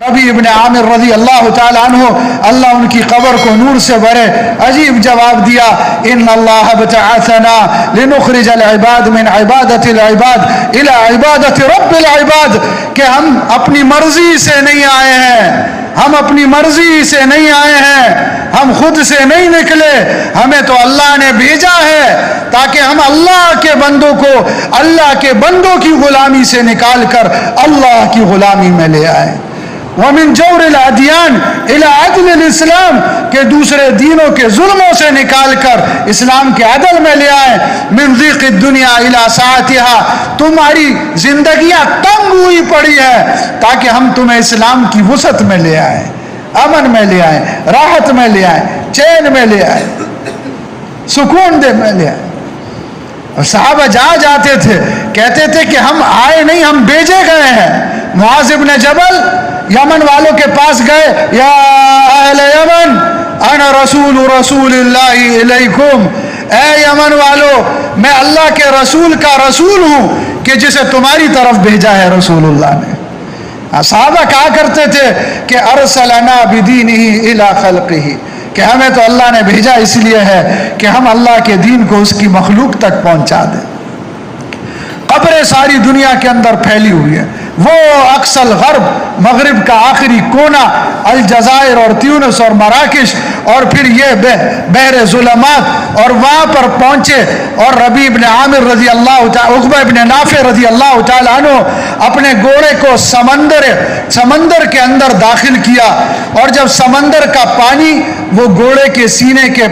ربی ابن عامر رضی اللہ تعالیٰ عنہ اللہ ان کی قبر کو نور سے بھرے، عجیب جواب دیا، ان اللہ ابتعثنا لنخرج العباد من عبادت العباد الى عبادت رب العباد، کہ ہم اپنی مرضی سے نہیں آئے ہیں، ہم اپنی مرضی سے نہیں آئے ہیں، ہم خود سے نہیں نکلے، ہمیں تو اللہ نے بھیجا ہے تاکہ ہم اللہ کے بندوں کو اللہ کے بندوں کی غلامی سے نکال کر اللہ کی غلامی میں لے آئے۔ وَمِن جَوْرِ الْأَدْيَانِ إِلَىٰ عَدْلِ الْإِسْلَامِ، کہ دوسرے دینوں کے ظلموں سے نکال کر اسلام کے عدل میں لے آئے۔ مِن ضِيقِ الدُّنْيَا إِلَىٰ سَعَتِهَا، تمہاری زندگیاں تنگ ہوئی پڑی ہے تاکہ ہم تمہیں اسلام کی وسعت میں لے آئیں، امن میں لے آئیں، راحت میں لے آئیں، چین میں لے آئیں، سکون دے میں لے آئیں۔ اور صحابہ جہاں جاتے تھے کہتے تھے کہ ہم آئے نہیں، ہم بھیجے گئے ہیں۔ معاذ بن جبل یمن والوں کے پاس گئے، یا اہل یمن انا رسول اللہ الیکم، اے یمن والو میں اللہ کے رسول کا رسول ہوں کہ جسے تمہاری طرف بھیجا ہے رسول اللہ نے۔ صحابہ کہا کرتے تھے کہ ارسلنا بدینہ الی خلقہ، کہ ہمیں تو اللہ نے بھیجا اس لیے ہے کہ ہم اللہ کے دین کو اس کی مخلوق تک پہنچا دیں۔ قبریں ساری دنیا کے اندر پھیلی ہوئی ہیں، وہ اقصی الغرب، مغرب کا آخری کونا، الجزائر اور تیونس اور مراکش، اور پھر یہ بحر ظلمات، اور وہاں پر پہنچے اور ربی ابن عامر رضی اللہ تعالی، عقبہ ابن نافع رضی اللہ تعالی عنہ اپنے گھوڑے کو سمندر کے اندر داخل کیا، اور جب سمندر کا پانی وہ گھوڑے کے سینے کے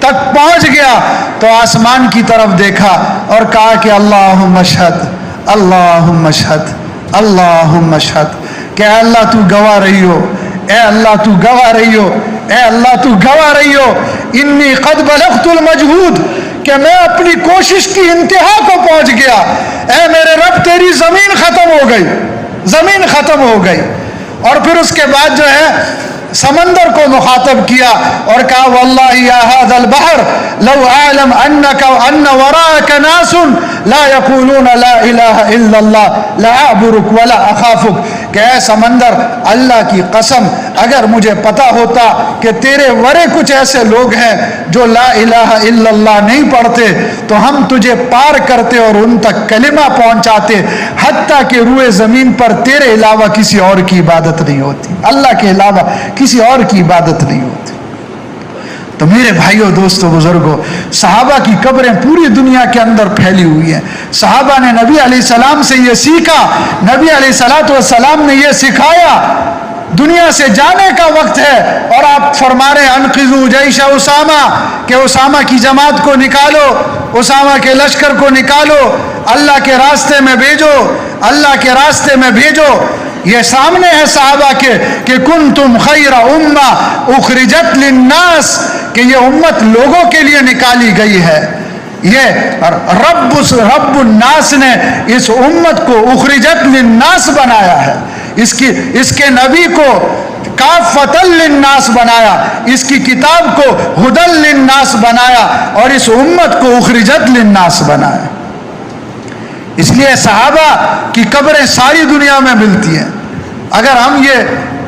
تک پہنچ گیا تو آسمان کی طرف دیکھا اور کہا کہ اللہم اشہد اللہم اشہد اللہم اشہد، کہ اے اللہ تو گواہ رہی ہو، اے اللہ تو گواہ رہی ہو، اے اللہ تو گواہ رہی ہو، انی قد بلغت المجہود، کہ میں اپنی کوشش کی انتہا کو پہنچ گیا، اے میرے رب تیری زمین ختم ہو گئی، زمین ختم ہو گئی۔ اور پھر اس کے بعد جو ہے سمندر کو مخاطب کیا اور کہا واللہ یا ھذا البحر لو اعلم انک ان وراءک ناس لا یقولون لا الہ الا اللہ لاعبرک ولا اخافک، کہ اے سمندر اللہ کی قسم اگر مجھے پتا ہوتا کہ تیرے ورے کچھ ایسے لوگ ہیں جو لا الہ الا اللہ نہیں پڑھتے تو ہم تجھے پار کرتے اور ان تک کلمہ پہنچاتے، حتیٰ کہ روئے زمین پر تیرے علاوہ کسی اور کی عبادت نہیں ہوتی، اللہ کے علاوہ کسی اور کی عبادت نہیں ہوتی۔ تو میرے بھائیوں، دوستوں، بزرگوں، صحابہ کی قبریں پوری دنیا کے اندر پھیلی ہوئی ہیں۔ صحابہ نے نبی علیہ السلام سے یہ سیکھا، نبی علیہ السلام نے یہ سکھایا، دنیا سے جانے کا وقت ہے اور آپ فرما رہے ہیں انقذوا جیش اسامہ، کہ اسامہ کی جماعت کو نکالو، اسامہ کے لشکر کو نکالو، اللہ کے راستے میں بھیجو، اللہ کے راستے میں بھیجو۔ یہ سامنے ہے صحابہ کے کہ کنتم خیر امہ اخرجت للناس، کہ یہ امت لوگوں کے لیے نکالی گئی ہے۔ یہ رب الناس نے اس امت کو اخرجت للناس بنایا ہے، اس کے نبی کو کافۃ للناس بنایا، اس کی کتاب کو ھدی للناس بنایا، اور اس امت کو اخرجت للناس بنایا۔ اس لیے صحابہ کی قبریں ساری دنیا میں ملتی ہیں۔ اگر ہم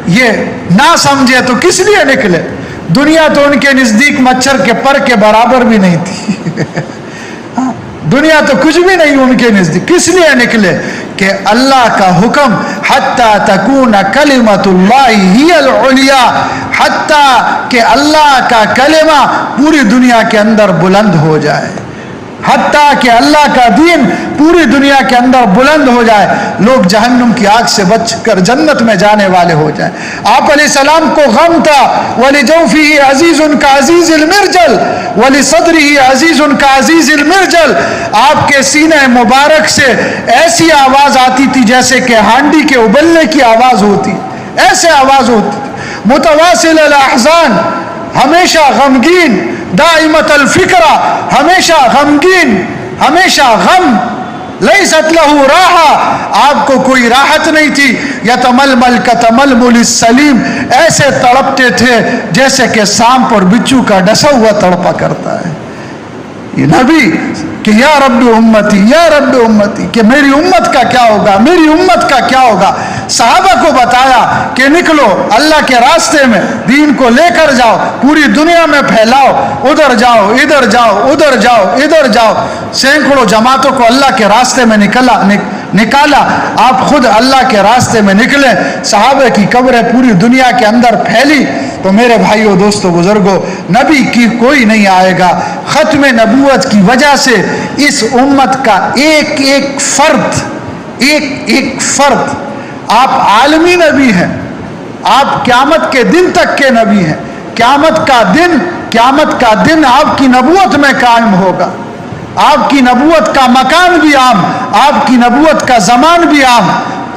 یہ نہ سمجھے تو کس لیے نکلے؟ دنیا تو ان کے نزدیک مچھر کے پر کے برابر بھی نہیں تھی دنیا تو کچھ بھی نہیں ان کے نزدیک۔ کس لیے نکلے؟ کہ اللہ کا حکم حتی تکون کلمۃ اللہ ہی العلیٰ، حتی کہ اللہ کا کلمہ پوری دنیا کے اندر بلند ہو جائے، حتیٰ کہ اللہ کا دین پوری دنیا کے اندر بلند ہو جائے، لوگ جہنم کی آگ سے بچ کر جنت میں جانے والے ہو جائیں۔ آپ علیہ السلام کو غم تھا وَلِجَوْفِهِ عَزِيزٌ كَعَزِيزِ الْمِرْجَلِ وَلِصَدْرِهِ عَزِيزٌ كَعَزِيزِ الْمِرْجَلِ، آپ کے سینہ مبارک سے ایسی آواز آتی تھی جیسے کہ ہانڈی کے ابلنے کی آواز ہوتی، ایسے آواز ہوتی، متواصل الاحزان، ہمیشہ غمگین، دائمت الفکرہ، ہمیشہ غمگین، ہمیشہ غم، لیست لہ راحہ، آپ کو کوئی راحت نہیں تھی، یتململ کتململ السلیم، ایسے تڑپتے تھے جیسے کہ سانپ اور بچھو کا ڈسا ہوا تڑپا کرتا ہے۔ یہ نبی کہ یا رب امتی یا رب امتی، کہ میری امت کا کیا ہوگا، میری امت کا کیا ہوگا۔ صحابہ کو بتایا کہ نکلو اللہ کے راستے میں، دین کو لے کر جاؤ، پوری دنیا میں پھیلاؤ، ادھر جاؤ ادھر جاؤ ادھر جاؤ ادھر جاؤ۔ سینکڑوں جماعتوں کو اللہ کے راستے میں نکالا، آپ خود اللہ کے راستے میں نکلے، صحابہ کی قبریں پوری دنیا کے اندر پھیلی۔ تو میرے بھائیوں دوستو بزرگوں، نبی کی کوئی نہیں آئے گا۔ ختم نبوت کی وجہ سے اس امت کا ایک ایک فرد، آپ عالمی نبی ہیں، آپ قیامت کے دن تک کے نبی ہیں۔ قیامت کا دن آپ کی نبوت میں قائم ہوگا، آپ کی نبوت کا مکان بھی عام، آپ کی نبوت کا زمان بھی عام۔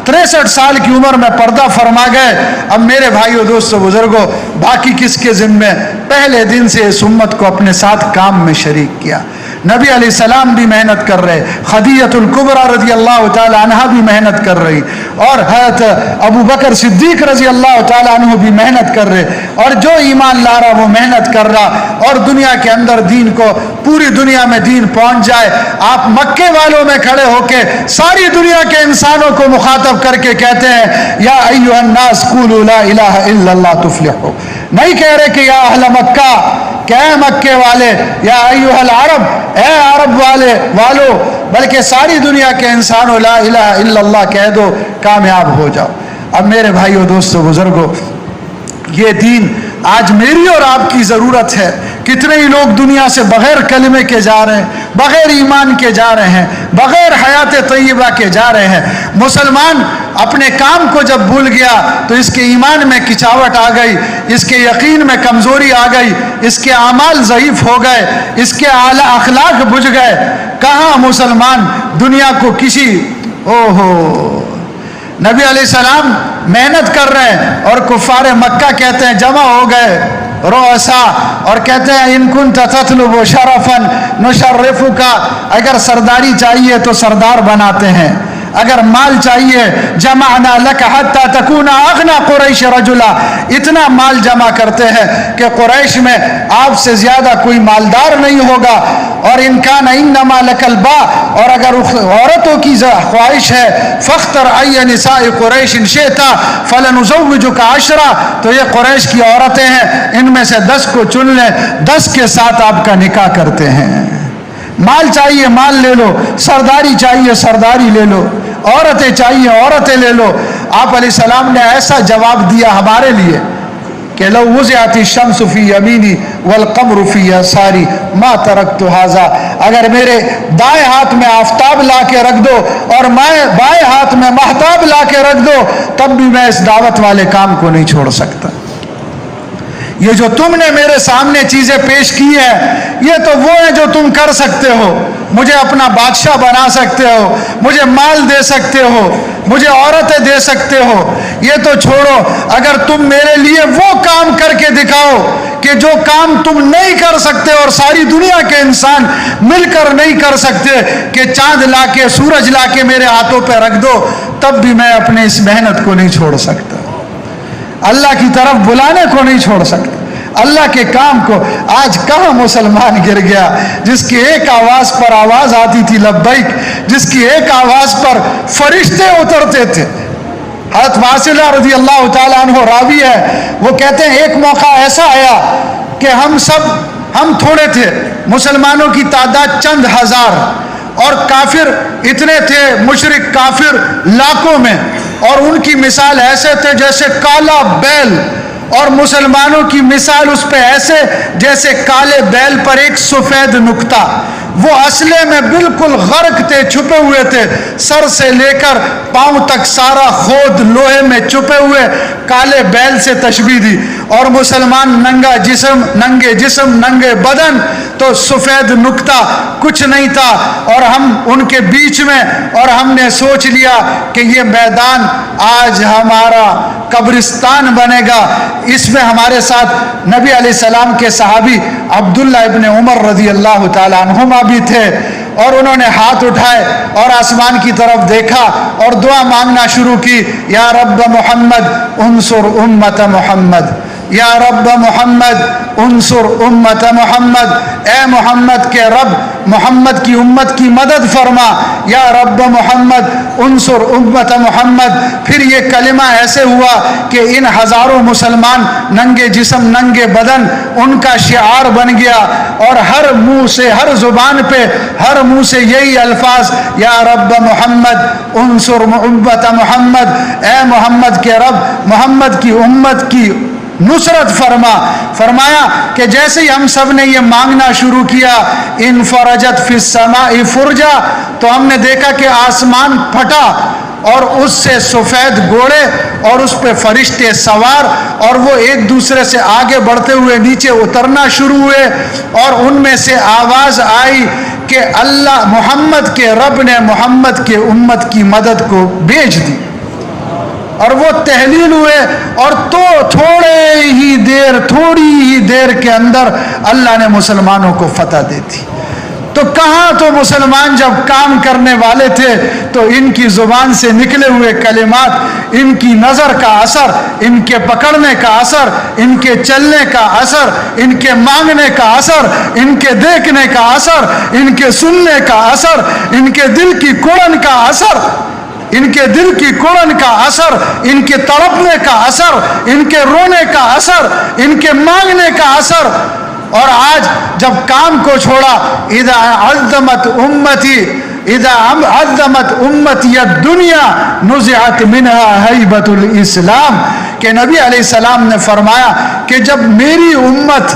63 سال کی عمر میں پردہ فرما گئے۔ اب میرے بھائیو دوستو بزرگوں، باقی کس کے ذمے؟ پہلے دن سے اس امت کو اپنے ساتھ کام میں شریک کیا۔ نبی علیہ السلام بھی محنت کر رہے، خدیجہ الکبریٰ رضی اللہ تعالی عنہ بھی محنت کر رہی، اور حضرت ابو بکر صدیق رضی اللہ تعالی عنہ بھی محنت کر رہے، اور جو ایمان لا رہا وہ محنت کر رہا، اور دنیا کے اندر دین کو، پوری دنیا میں دین پہنچ جائے۔ آپ مکے والوں میں کھڑے ہو کے ساری دنیا کے انسانوں کو مخاطب کر کے کہتے ہیں یا ایھا الناس قولوا لا الہ الا اللہ تفلحوا۔ نہیں کہہ رہے کہ یا اہل مکہ، کہ اے مکے والے، یا ایھا العرب، اے عرب والو، بلکہ ساری دنیا کے انسانوں لا الہ الا اللہ کہہ دو، کامیاب ہو جاؤ۔ اب میرے بھائیو دوستو بزرگوں، یہ دین آج میری اور آپ کی ضرورت ہے۔ کتنے ہی لوگ دنیا سے بغیر کلمے کے جا رہے ہیں، بغیر ایمان کے جا رہے ہیں، بغیر حیات طیبہ کے جا رہے ہیں۔ مسلمان اپنے کام کو جب بھول گیا تو اس کے ایمان میں کچاوٹ آ گئی، اس کے یقین میں کمزوری آ گئی، اس کے اعمال ضعیف ہو گئے، اس کے اعلی اخلاق بجھ گئے۔ کہاں مسلمان دنیا کو کسی نبی علیہ السلام محنت کر رہے ہیں اور کفار مکہ کہتے ہیں، جمع ہو گئے رؤساء، اور کہتے ہیں ان کنت تطلب شرفا نشرفک، اگر سرداری چاہیے تو سردار بناتے ہیں، اگر مال چاہیے جمعنا لک حتی تکون اغنى قریش رجلا، اتنا مال جمع کرتے ہیں کہ قریش میں آپ سے زیادہ کوئی مالدار نہیں ہوگا۔ اور ان کان انما لک الباء، اور اگر عورتوں کی خواہش ہے فاختر ای نساء قریش شئت فلنزوجک 10، تو یہ قریش کی عورتیں ہیں، ان میں سے 10 کو چن لیں، 10 کے ساتھ آپ کا نکاح کرتے ہیں۔ مال چاہیے مال لے لو، سرداری چاہیے سرداری لے لو، عورتیں چاہیے عورتیں لے لو۔ آپ علیہ السلام نے ایسا جواب دیا ہمارے لیے کہ لو وضعت الشمس فی یمینی والقمر فی یساری ما ترکت ھذا، اگر میرے دائیں ہاتھ میں آفتاب لا کے رکھ دو اور میں بائیں ہاتھ میں مہتاب لا کے رکھ دو، تب بھی میں اس دعوت والے کام کو نہیں چھوڑ سکتا۔ یہ جو تم نے میرے سامنے چیزیں پیش کی ہیں، یہ تو وہ ہیں جو تم کر سکتے ہو۔ مجھے اپنا بادشاہ بنا سکتے ہو، مجھے مال دے سکتے ہو، مجھے عورتیں دے سکتے ہو، یہ تو چھوڑو، اگر تم میرے لیے وہ کام کر کے دکھاؤ کہ جو کام تم نہیں کر سکتے اور ساری دنیا کے انسان مل کر نہیں کر سکتے، کہ چاند لا کے سورج لا کے میرے ہاتھوں پہ رکھ دو، تب بھی میں اپنے اس محنت کو نہیں چھوڑ سکتا، اللہ کی طرف بلانے کو نہیں چھوڑ سکتا، اللہ کے کام کو۔ آج کہاں مسلمان گر گیا جس کی ایک آواز پر آواز آتی تھی لبیک، جس کی ایک آواز پر فرشتے اترتے تھے۔ حضرت واصلہ رضی اللہ تعالیٰ عنہ راوی ہے، وہ کہتے ہیں ایک موقع ایسا آیا کہ ہم تھوڑے تھے، مسلمانوں کی تعداد چند ہزار، اور کافر اتنے تھے، مشرک کافر لاکھوں میں، اور ان کی مثال ایسے تھے جیسے کالا بیل، اور مسلمانوں کی مثال اس پہ ایسے جیسے کالے بیل پر ایک سفید نقطہ۔ وہ اصلے میں بالکل غرق تھے، چھپے ہوئے تھے، سر سے لے کر پاؤں تک سارا خود لوہے میں چھپے ہوئے، کالے بیل سے تشبیہ دی، اور مسلمان ننگے جسم ننگے بدن، تو سفید نقطہ کچھ نہیں تھا، اور ہم ان کے بیچ میں، اور ہم نے سوچ لیا کہ یہ میدان آج ہمارا قبرستان بنے گا۔ اس میں ہمارے ساتھ نبی علیہ السلام کے صحابی عبداللہ ابن عمر رضی اللہ تعالیٰ عنہما بھی تھے، اور انہوں نے ہاتھ اٹھائے اور آسمان کی طرف دیکھا اور دعا مانگنا شروع کی، یا رب محمد انصر امت محمد، یا رب محمد انصر امت محمد، اے محمد کے رب محمد کی امت کی مدد فرما، یا رب محمد انصر امت محمد۔ پھر یہ کلمہ ایسے ہوا کہ ان ہزاروں مسلمان ننگے جسم ننگے بدن ان کا شعار بن گیا، اور ہر منہ سے، ہر زبان پہ، ہر منہ سے یہی الفاظ، یا رب محمد انصر امت محمد، اے محمد کے رب محمد کی امت کی نصرت فرما۔ فرمایا کہ جیسے ہی ہم سب نے یہ مانگنا شروع کیا، انفرجت فی السماء فرجا، تو ہم نے دیکھا کہ آسمان پھٹا اور اس سے سفید گھوڑے اور اس پہ فرشتے سوار، اور وہ ایک دوسرے سے آگے بڑھتے ہوئے نیچے اترنا شروع ہوئے، اور ان میں سے آواز آئی کہ اللہ محمد کے رب نے محمد کے امت کی مدد کو بھیج دی، اور وہ تحلیل ہوئے، اور تو تھوڑی ہی دیر کے اندر اللہ نے مسلمانوں کو فتح دے دی۔ تو کہاں تو مسلمان جب کام کرنے والے تھے تو ان کی زبان سے نکلے ہوئے کلمات، ان کی نظر کا اثر، ان کے پکڑنے کا اثر، ان کے چلنے کا اثر، ان کے مانگنے کا اثر، ان کے دیکھنے کا اثر، ان کے سننے کا اثر، ان کے دل کی کوڑن کا اثر، ان کے دل کی کوڑن کا اثر، ان کے تڑپنے کا اثر، ان کے رونے کا اثر، ان کے مانگنے کا اثر۔ اور آج جب کام کو چھوڑا، اذا عظمت امتی الدنیا نزعت منها ہیبت الاسلام، کہ نبی علیہ السلام نے فرمایا کہ جب میری امت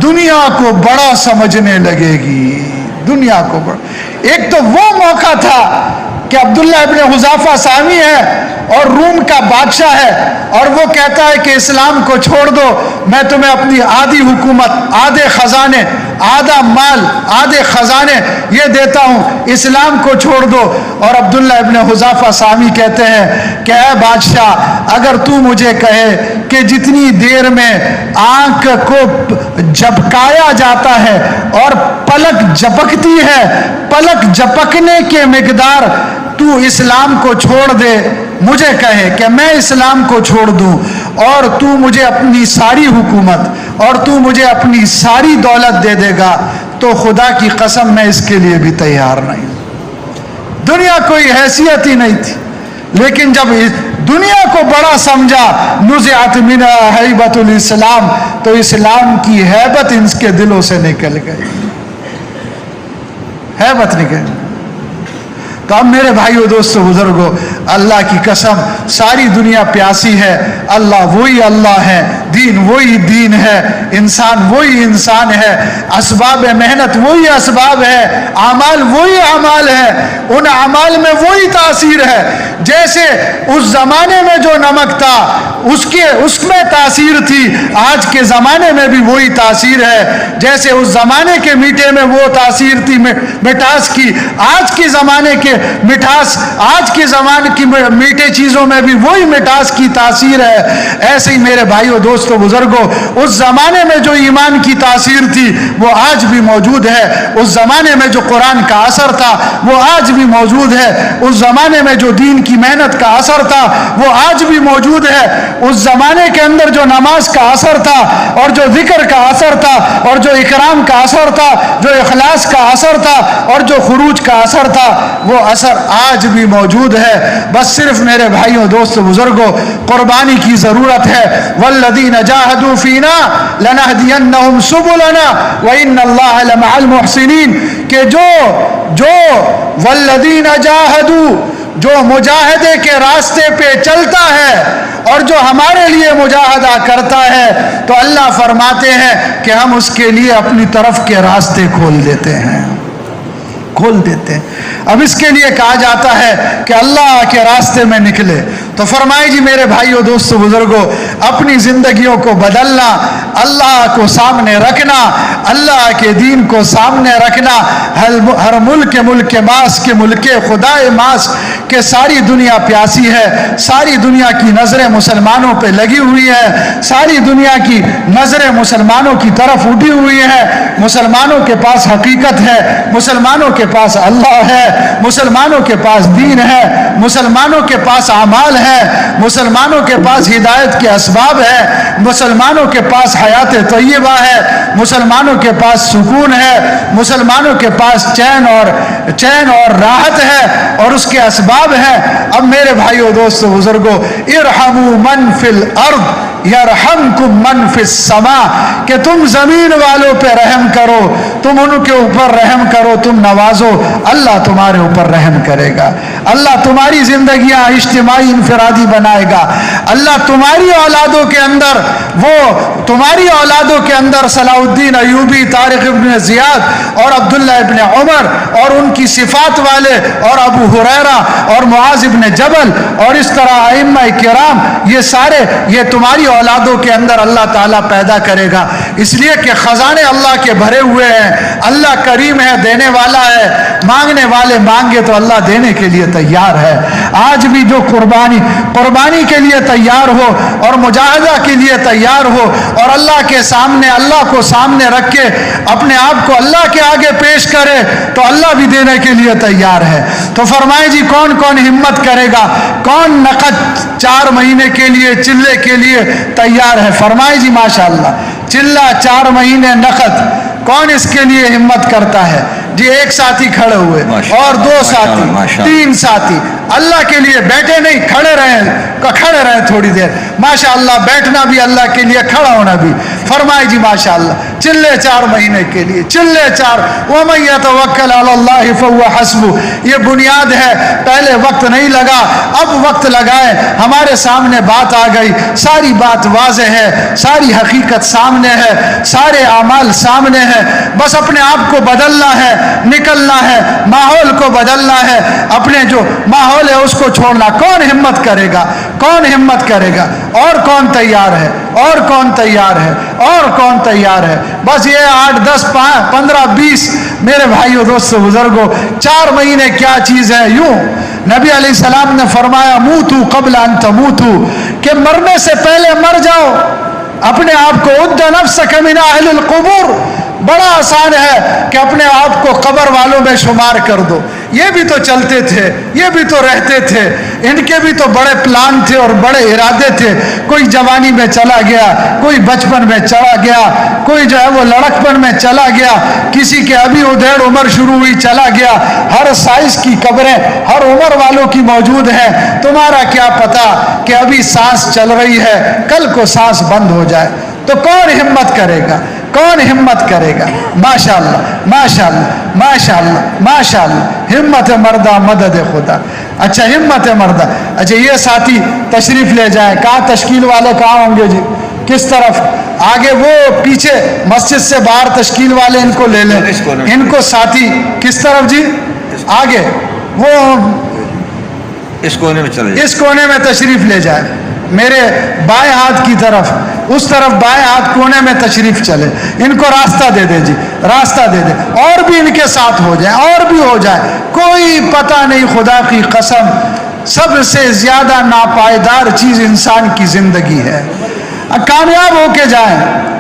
دنیا کو بڑا سمجھنے لگے گی، دنیا کو بڑا۔ ایک تو وہ موقع تھا کہ عبداللہ ابن حذافہ سامی ہے اور روم کا بادشاہ ہے، اور وہ کہتا ہے کہ اسلام کو چھوڑ دو، میں تمہیں اپنی آدھی حکومت، آدھے خزانے، آدھا مال، آدھے خزانے یہ دیتا ہوں، اسلام کو چھوڑ دو۔ اور عبداللہ ابن حذافہ سامی کہتے ہیں کہ اے بادشاہ، اگر تو مجھے کہے کہ جتنی دیر میں آنکھ کو جھپکایا جاتا ہے اور پلک جھپکتی ہے، پلک جھپکنے کے مقدار تو اسلام کو چھوڑ دے، مجھے کہے کہ میں اسلام کو چھوڑ دوں، اور تو مجھے اپنی ساری حکومت اور تو مجھے اپنی ساری دولت دے دے گا، تو خدا کی قسم میں اس کے لیے بھی تیار نہیں۔ دنیا کوئی حیثیت ہی نہیں تھی، لیکن جب دنیا کو بڑا سمجھا، نزعت منها ہیبت الاسلام، تو اسلام کی ہیبت ان کے دلوں سے نکل گئی، ہیبت نکل۔ تو اب میرے بھائیو دوستو بزرگو، اللہ کی قسم ساری دنیا پیاسی ہے، اللہ وہی اللہ ہے، دین وہی دین ہے، انسان وہی انسان ہے، اسباب محنت وہی اسباب ہے، اعمال وہی اعمال ہے، ان اعمال میں وہی تاثیر ہے۔ جیسے اس زمانے میں جو نمک تھا اس میں تاثیر تھی، آج کے زمانے میں بھی وہی تاثیر ہے۔ جیسے اس زمانے کے میٹھے میں وہ تاثیر تھی مٹھاس کی، آج کے زمانے کے مٹھاس، آج کے زمانے کی میٹھے چیزوں میں بھی وہی مٹھاس کی تاثیر ہے۔ ایسے ہی میرے بھائیو دوستو بزرگو، اس زمانے میں جو ایمان کی تاثیر تھی وہ آج بھی موجود ہے، اس زمانے میں جو قرآن کا اثر تھا وہ آج بھی موجود ہے، اس زمانے میں جو دین کی محنت کا اثر تھا وہ آج بھی موجود ہے، اس زمانے کے اندر جو نماز کا اثر تھا اور جو ذکر کا اثر تھا اور جو اکرام کا اثر تھا، جو اخلاص کا اثر تھا اور جو خروج کا اثر تھا، وہ اثر آج بھی موجود ہے۔ بس صرف میرے بھائیوں دوستو بزرگوں قربانی کی ضرورت ہے۔ والذین جاہدوا فینا لنہدینہم سبلنا وان اللہ لمع المحسنین، کہ جو والذین جاہدوا، جو مجاہدے کے راستے پہ چلتا ہے اور جو ہمارے لیے مجاہدہ کرتا ہے، تو اللہ فرماتے ہیں کہ ہم اس کے لیے اپنی طرف کے راستے کھول دیتے ہیں، کھول دیتے ہیں۔ اب اس کے لیے کہا جاتا ہے کہ اللہ کے راستے میں نکلے، تو فرمائے جی میرے بھائیوں دوستو بزرگوں، اپنی زندگیوں کو بدلنا، اللہ کو سامنے رکھنا، اللہ کے دین کو سامنے رکھنا، ہر ملک ماس کے ملک خدائے ماس کہ ساری دنیا پیاسی ہے، ساری دنیا کی نظریں مسلمانوں پہ لگی ہوئی ہے، ساری دنیا کی نظریں مسلمانوں کی طرف اٹھی ہوئی ہے، مسلمانوں کے پاس حقیقت ہے، مسلمانوں کے پاس اللہ ہے، مسلمانوں کے پاس دین ہے، مسلمانوں کے پاس اعمال ہے، مسلمانوں کے پاس ہدایت کے اسباب ہے، مسلمانوں کے پاس حیات طیبہ ہے، مسلمانوں کے پاس سکون ہے، مسلمانوں کے پاس چین اور راحت ہے اور اس کے اسباب ہیں۔ اب میرے بھائیو دوستو بزرگو، ارحموا من فی الارض یرحمکم من فی السماء، کہ تم زمین والوں پہ رحم کرو، تم ان کے اوپر رحم کرو، تم نوازو، اللہ تمہارے اوپر رحم کرے گا، اللہ تمہاری زندگیاں اجتماعی انفرادی بنائے گا، اللہ تمہاری اولادوں کے اندر صلاح الدین ایوبی، طارق ابن زیاد اور عبداللہ ابن عمر اور ان کی صفات والے اور ابو ہریرہ اور معاذ ابن جبل اور اس طرح ائمہ کرام، یہ تمہاری اولادوں کے اندر اللہ تعالیٰ پیدا کرے گا، اس لیے کہ خزانے اللہ کے بھرے ہوئے ہیں، اللہ کریم ہے، دینے والا ہے، مانگنے والے مانگے تو اللہ دینے کے لیے تیار ہے۔ آج بھی جو قربانی کے لیے تیار ہو اور مجاہدہ کے لیے تیار ہو اور اللہ کو سامنے رکھ کے اپنے آپ کو اللہ کے آگے پیش کرے تو اللہ بھی دینے کے لیے تیار ہے۔ تو فرمائے جی کون کون ہمت کرے گا، کون نقد 4 مہینے کے لیے چلے کے لیے تیار ہے؟ فرمائے جی ماشاءاللہ، چلہ 4 مہینے نقد، کون اس کے لیے ہمت کرتا ہے؟ جی ایک ساتھی کھڑے ہوئے اور 2 ساتھی، 3 ساتھی، اللہ کے لیے بیٹھے نہیں، کھڑے رہیں تھوڑی دیر، ماشاءاللہ، بیٹھنا بھی اللہ کے لیے، کھڑا ہونا بھی۔ فرمائے جی ماشاءاللہ، چلے 4 مہینے کے لیے، چلے 4، وَمَن يَتَوَكَّلْ عَلَى اللَّهِ فَهُوَ حَسْبُهُ، یہ بنیاد ہے، پہلے وقت نہیں لگا، اب وقت لگائے، ہمارے سامنے بات آ گئی، ساری بات واضح ہے، ساری حقیقت سامنے ہے، سارے اعمال سامنے ہے، بس اپنے آپ کو بدلنا ہے، نکلنا ہے، ماحول کو بدلنا ہے، اپنے جو ماحول ہے اس کو چھوڑنا۔ کون ہمت کرے گا؟ کون ہمت کرے گا؟ اور کون تیار ہے؟ اور کون تیار ہے؟ اور کون تیار ہے؟ بس یہ 8 10 15 20 میرے بھائیو دوستو بزرگو، 4 مہینے کیا چیز ہے؟ یوں نبی علیہ السلام نے فرمایا موتو قبل ان تموتو، کہ مرنے سے پہلے مر جاؤ، اپنے آپ کو عد نفسک من اہل القبور، بڑا آسان ہے کہ اپنے آپ کو قبر والوں میں شمار کر دو۔ یہ بھی تو چلتے تھے، یہ بھی تو رہتے تھے، ان کے بھی تو بڑے پلان تھے اور بڑے ارادے تھے، کوئی جوانی میں چلا گیا، کوئی بچپن میں چلا گیا، کوئی جو ہے وہ لڑکپن میں چلا گیا، کسی کے ابھی ادھیڑ عمر شروع ہوئی چلا گیا، ہر سائز کی قبریں ہر عمر والوں کی موجود ہیں، تمہارا کیا پتا کہ ابھی سانس چل رہی ہے، کل کو سانس بند ہو جائے، تو کون ہمت کرے گا؟ کون ہمت کرے گا؟ ماشاءاللہ ماشاءاللہ ماشاءاللہ ماشاءاللہ، ہمت مردہ مدد خدا۔ اچھا ہمت مردہ، اچھا یہ ساتھی تشریف لے جائیں، کہاں تشکیل والے کہاں ہوں گے جی؟ کس طرف؟ آگے وہ پیچھے مسجد سے باہر تشکیل والے ان کو لے لیں، ان کو ساتھی کس طرف جی؟ آگے وہ اس کونے میں چلے جائیں، اس کونے میں تشریف لے جائیں، میرے بائیں ہاتھ کی طرف، اس طرف بائیں ہاتھ کونے میں تشریف چلے، ان کو راستہ دے دیں جی، راستہ دے دیں، اور بھی ان کے ساتھ ہو جائیں، اور بھی ہو جائے، کوئی پتہ نہیں، خدا کی قسم سب سے زیادہ ناپائیدار چیز انسان کی زندگی ہے، کامیاب ہو کے جائیں،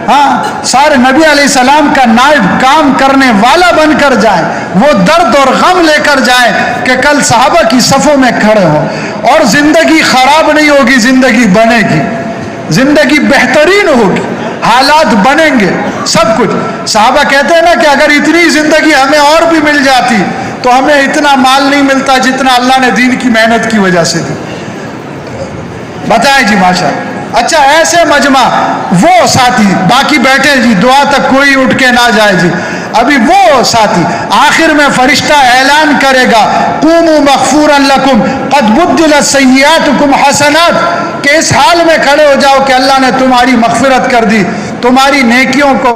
ہاں سارے نبی علیہ السلام کا نائب کام کرنے والا بن کر جائیں، وہ درد اور غم لے کر جائیں کہ کل صحابہ کی صفوں میں کھڑے ہوں، اور زندگی خراب نہیں ہوگی، زندگی بنے گی، زندگی بہترین ہوگی، حالات بنیں گے، سب کچھ۔ صحابہ کہتے ہیں نا کہ اگر اتنی زندگی ہمیں اور بھی مل جاتی تو ہمیں اتنا مال نہیں ملتا جتنا اللہ نے دین کی محنت کی وجہ سے دی۔ بتائیں جی ماشاءاللہ۔ اچھا ایسے مجمع، وہ ساتھی باقی بیٹھے جی، دعا تک کوئی اٹھ کے نہ جائے جی، ابھی وہ ساتھی آخر میں فرشتہ اعلان کرے گا قوموا مغفورا لکم قد بدلت سیئاتکم حسنات، کہ اس حال میں کھڑے ہو جاؤ کہ اللہ نے تمہاری مغفرت کر دی، تمہاری نیکیوں کو